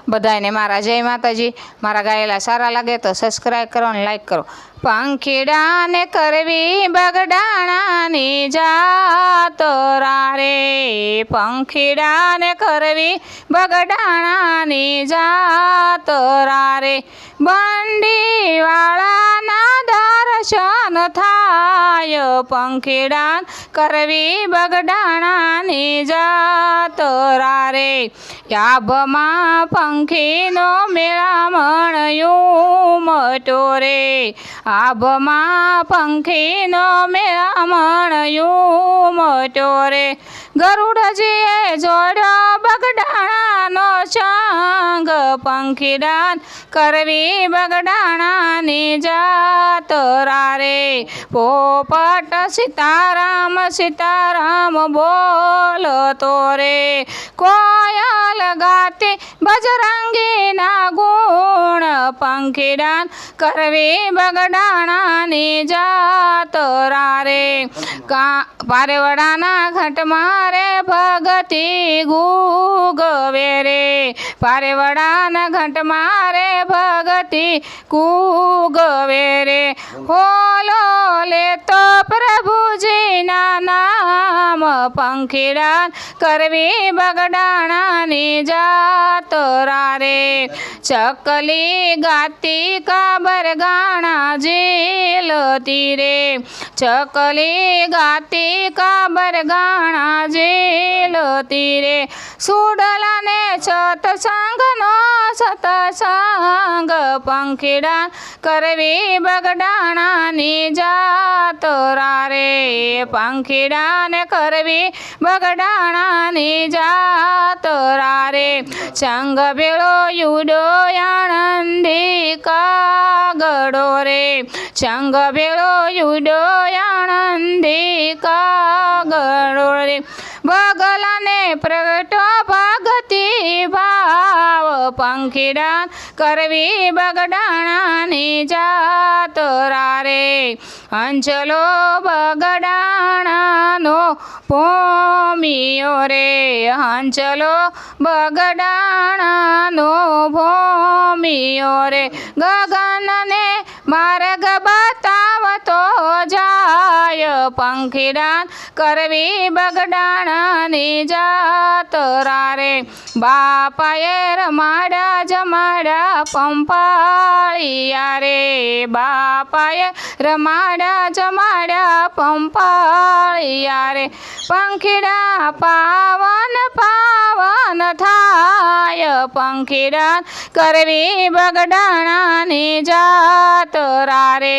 બધાને મારા જય માતાજી। મારા ગાયેલા સારા લાગે તો સબસ્ક્રાઈબ કરો અને લાઈક કરો। પંખીડાને કરવી બગડાણાની જાત રે, પંખીડાને કરવી બગડાણાની જાત રે, બંડીવાળાના દર્શન થાય, પંખીડાન કરવી બગડાણાની જાત રે, યાભમાં પંખીનો મેળામણ ઉમટો રે, આભમાં પંખીનો મેળામણ ઉમટો રે, ગરુડજીએ જોડ્યો બગડાણાનો સંગ, પંખીડાન કરવી બગડાણાની જાત રે, પોપટ સીતારામ સીતારામ બોલતો રે, કોયલ ગાતી બજરંગીના ગુણ, પંખીડાન કરવી બગડાણાની જાત રે, પારેવડાના ઘાટમાં રે ભગતી ગુગવે રે, પારેવડાના ઘાટમાં રે ભગતી ગુગવે રે, હોલો લેતો પ્રભુજીના નામ, પંખીડાન કરવી બગડાણાની જાત રે, ચકલી ગાતી કાબર ગાણા ઝીલતી રે, ચકલી ગાતી કાબર ગાણા ઝીલતી રે, સુડલાને સતસંગનો સતસંગ, પંખીડાન કરવી બગડાણાની જાત રે, પંખીડાને કરવી બગડાણાની જાત રે, સંગ ભેળો યુડો આણંદી કાગડો રે, સંગ ભેળો યુડો આણંદી કાગડો રે, બગલાને પ્રગટો ભગતી ભાવ, પંખીડાન કરવી બગડાણાની જાત રે, અંચલો બગડાણાનો ભોમિયો રે, અંચલો બગડાણાનો ભોમિયો રે, ગગનને માર્ગ બતાવતો જાય, પંખીડાન કરવી બગડાણાની જાત રે, બાપાએ રમાડ્યા જમાડ્યા પંપાળિયા રે, બાપાએ રમાડ્યા જમાડ્યા પંપાળિયા રે, પંખીડા પાવન પાવન થાય, પંખીડાન કરવી બગડાણાની જાત રે,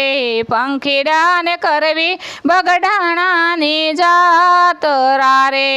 પંખીડાને કરવી બગડાણાની જાત રે।